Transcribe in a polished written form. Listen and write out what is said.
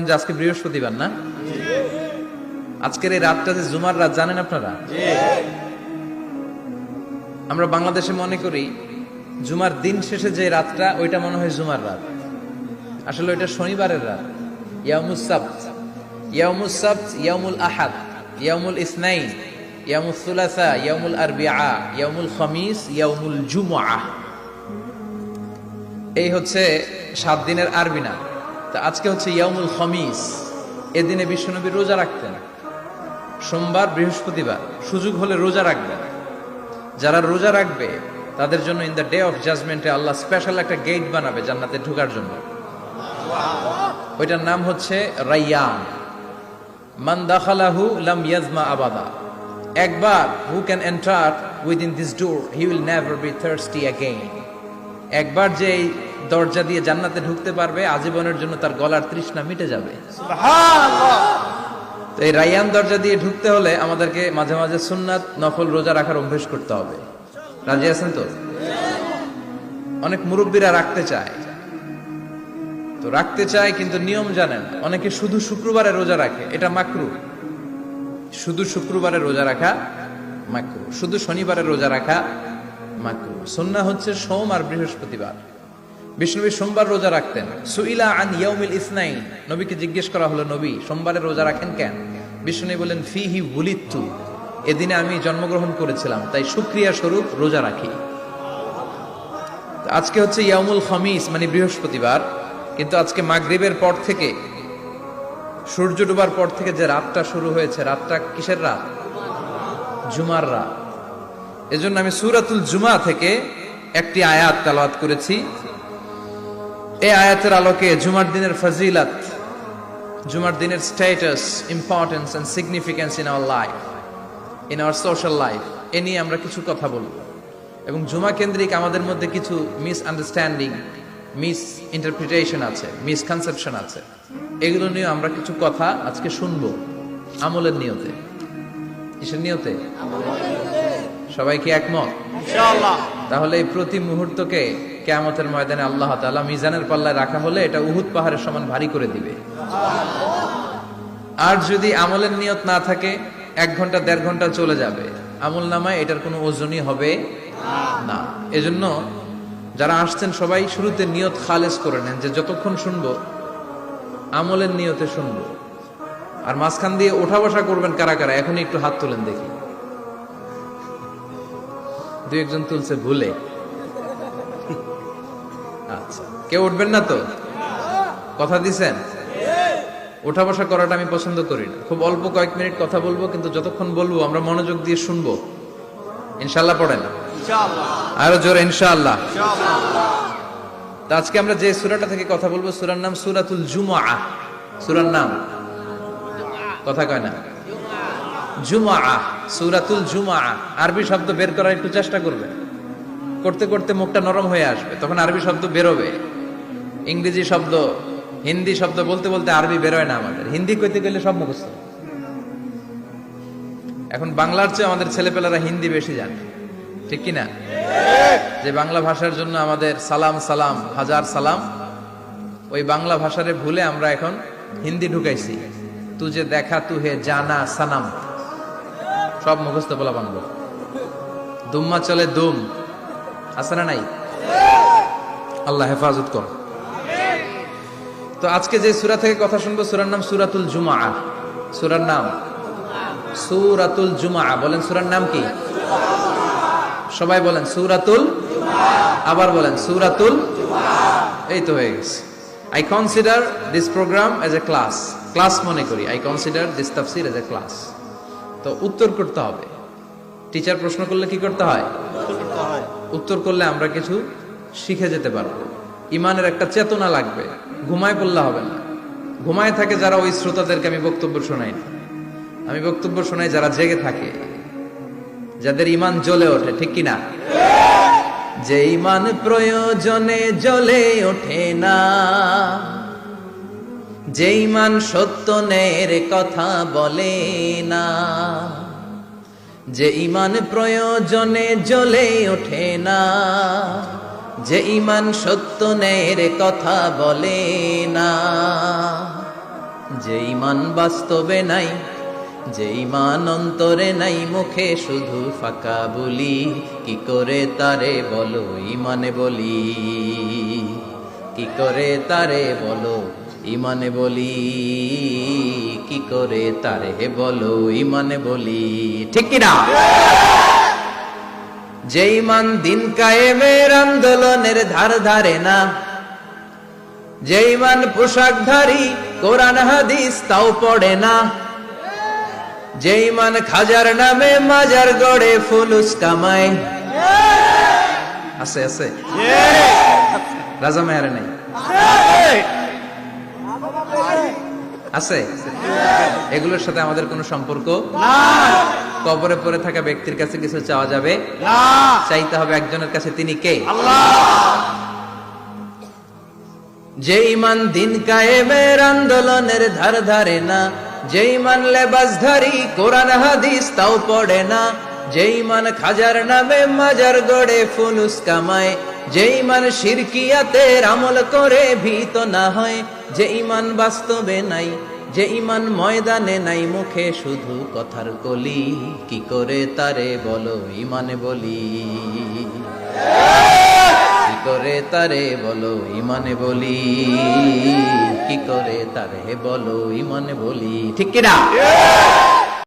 যে আজকে বৃহস্পতিবার না? আজকের এই রাতটা যে জুমার রাত, জানেন আপনারা? আমরা বাংলাদেশে মনে করি জুমার দিন শেষে যে রাতটা, ওইটা মনে হয় জুমার রাত। আসলে ওইটা শনিবারের রাত। ইয়াউমুস সাবত, ইয়াউমুস সাবত, ইয়াউমুল আহাদ, ইয়াউমুল ইসনাইন, ইয়াউমুল সুলাসা, ইয়াউমুল আরবিআ, ইয়াউমুল খামিস, ইয়াউমুল জুমআহ। এই হচ্ছে 7 দিনের আরবি নাম। তা আজকে হচ্ছে ইয়াউমুল খামিস। এদিনে বিশ্বনবী রোজা রাখতেন। সোমবার, বৃহস্পতিবার সুযোগ হলে রোজা রাখবেন। যারা রোজা রাখবে তাদের জন্য ইন দ্য ডে অফ জাজমেন্টে আল্লাহ স্পেশাল একটা গেট বানাবে জান্নাতে ঢোকার জন্য। ওইটার নাম হচ্ছে রাইয়ান। মান দাখালাহু লাম ইয়াজমা আবাদা। একবার who can enter within this door he will never be thirsty again. একবার যে এই দরজা দিয়ে জান্নাতে ঢুকতে পারবে, আজীবনের জন্য তার গলার তৃষ্ণা মিটে যাবে। সুবহানাল্লাহ। তো এই রাইয়ান দরজা দিয়ে ঢুকতে হলে আমাদেরকে মাঝে মাঝে সুন্নাত নফল রোজা রাখার অভ্যেস করতে হবে। রাজি আছেন তো? অনেক মুরব্বীরা রাখতে চায়, তো রাখতে চায় কিন্তু নিয়ম জানেন। অনেকে শুধু শুক্রবারে রোজা রাখে, এটা মাকরু। শুধু শুক্রবারে রোজা রাখা মাকরু, শুধু শনিবারে রোজা রাখা মাকরু। সুন্নাহ হচ্ছে সোম আর বৃহস্পতিবার। বিষ্ণুনবী সোমবার রোজা রাখতেন। সুইলা আন ইয়াউমিল ইসনাইন, নবীকে জিজ্ঞেস করা হলো, নবী সোমবারে রোজা রাখেন কেন? বিষ্ণুনবী বলেন, ফিহি বুলিতু, এদিনে আমি জন্মগ্রহণ করেছিলাম, তাই শুকরিয়া স্বরূপ রোজা রাখি। আজকে হচ্ছে ইয়াউমুল খামিস, মানে বৃহস্পতিবার। কিন্তু আজকে মাগরিবের পর থেকে, সূর্য ডোবার পর থেকে যে রাতটা শুরু হয়েছে, রাতটা কিসের রাত? জুমার রাত। এজন্য আমি সূরাতুল জুমা থেকে একটি আয়াত তেলাওয়াত করেছি। এই আয়াতের আলোকে জুমার দিনের ফজিলত, জুমার দিনের status, importance and significance in our life, in our social life, এ নিয়ে আমরা কিছু কথা বলবো। এবং জুমা কেন্দ্রিক আমাদের মধ্যে কিছু মিস আন্ডারস্ট্যান্ডিং, মিস ইন্টারপ্রিটেশন আছে, মিসকনসেপশন আছে। এগুলো নিয়ে আমরা কিছু কথা আজকে শুনবো আমলের নিয়তে। কিসের নিয়তে? সবাই কি একমত? ইনশাআল্লাহ। তাহলে এই প্রতি মুহূর্তকে কিয়ামতের ময়দানে আল্লাহ তাআলা মিজানের পাল্লায় রাখা হলে এটা উহুদ পাহাড়ের সমান ভারী করে দিবে। আর যদি আমলের নিয়ত না থাকে, 1 ঘন্টা 1.5 ঘন্টা চলে যাবে, আমল নামায় এটার কোনো ওজনই হবে না। এজন্য যারা আসছেন সবাই শুরুতে নিয়ত খালেস করে নেন, যে যতক্ষণ শুনবো আমলের নিয়তে শুনবো। আর মাঝখান দিয়ে ওঠা বসা করবেন কারা কারা, এখনই একটু হাত তোলেন দেখি। 2-1 জন তুলছে ভুলে। আচ্ছা, কেউ উঠবেন না তো? কথা দিছেন? ওঠা বসা করাটা আমি পছন্দ করি না। খুব অল্প কয়েক মিনিট কথা বলবো, কিন্তু যতক্ষণ বলবো আমরা মনোযোগ দিয়ে শুনবো। ইনশাআল্লাহ পড়েন। ইনশাআল্লাহ। আরো জোরে ইনশাআল্লাহ। ইনশাআল্লাহ। তো আজকে আমরা যে সূরাটা থেকে কথা বলবো, সূরার নাম সূরাতুল জুমআহ। সূরার নাম কথা কয় না? জুমআহ, সূরাতুল জুমআহ। আরবি শব্দ বের করার একটু চেষ্টা করবেন। করতে করতে মুখটা নরম হয়ে আসবে, তখন আরবি শব্দ বেরোবে। ইংরেজি শব্দ, হিন্দি শব্দ বলতে বলতে আরবি বেরোয় না আমাদের। হিন্দি কইতে গেলে সব মুখস্থ। এখন বাংলার চেয়ে আমাদের ছেলেপেলারা হিন্দি বেশি জানে, ঠিক কি না? যে বাংলা ভাষার জন্য আমাদের সালাম সালাম হাজার সালাম, ওই বাংলা ভাষারে ভুলে আমরা এখন হিন্দি ঢুকাইছি। তুজে দেখা তু হে জানা সানাম, সব মুখস্থ বলা বাংলা। দুম্মা চলে দুম, আছে না নাই? আল্লাহ হেফাজত কর। তো আজকে যে সূরা থেকে কথা শুনবো, সূরার নাম সূরাতুল জুমআহ। সূরার নাম সূরাতুল জুমআহ। বলেন সূরার নাম কি? সবাই বলেন সূরাতুল, আবার বলেন সূরাতুল। এই তো হয়ে গেছে। I consider this program as a class. Class মনে করি। I consider this tafsir as a class. তো উত্তর করতে হবে। টিচার প্রশ্ন করলে কি করতে হয়? উত্তর করলে আমরা কিছু শিখে যেতে পারবো। ইমানের একটা চেতনা লাগবে। ঘুমায় পড়লে হবে না। ঘুমায় থাকে যারা, ওই শ্রোতাদেরকে আমি বক্তব্য শোনাই না। আমি বক্তব্য শোনাই যারা জেগে থাকে, যাদের ইমান জ্বলে ওঠে, ঠিক কিনা? যে ইমান প্রয়োজনে জ্বলে ওঠে না, যে ইমান সত্য ন্যায়ের কথা বলে না, যে ইমান প্রয়োজনে জ্বলে ওঠে না, যে ইমান সত্য ন্যায়ের কথা বলে না, যে ঈমান বাস্তবে নাই, যে ঈমান অন্তরে নাই, মুখে শুধু ফাঁকা বলি, কি করে তারে বলো ঈমানে বলি, কি করে তারে বলো ঈমানে বলি, কি করে তারে বলো ঈমানে বলি, ঠিক কিনা? যে ঈমান দিন কায়েমের আন্দোলনের ধার ধারে না, যে ঈমান পোশাকধারী কোরআন হাদিস তাও পড়ে না, যে ঈমান খাজার নামে মাজার গড়ে ফুলুস কামায়, আছে আছে রাজা মেয়ারে নাই আছে, এগুলোর সাথে আমাদের কোনো সম্পর্ক না। কবরে পড়ে থাকা ব্যক্তির কাছে কিছু চাওয়া যাবে না, চাইতে হবে একজনের কাছে, তিনি কে? আল্লাহ। যে ঈমান দিন কায়েমের আন্দোলনের ধার ধারে না, যে ঈমান লেবাসধারী কোরআন হাদিস তাও পড়ে না, যে ঈমান খাজার নামে মাজার গড়ে ফুলুস কামায়, যে ঈমান শিরকিয়াতের আমল করে ভীত না হয়, যে ঈমান বাস্তবে নাই, যে ঈমান ময়দানে নাই, মুখে শুধু কথার কলি, কি করে তারে বলো ঈমানে বলি, কি করে তারে বলো ঈমানে বলি, কি করে তারে বলো ঈমানে বলি, ঠিক কিনা?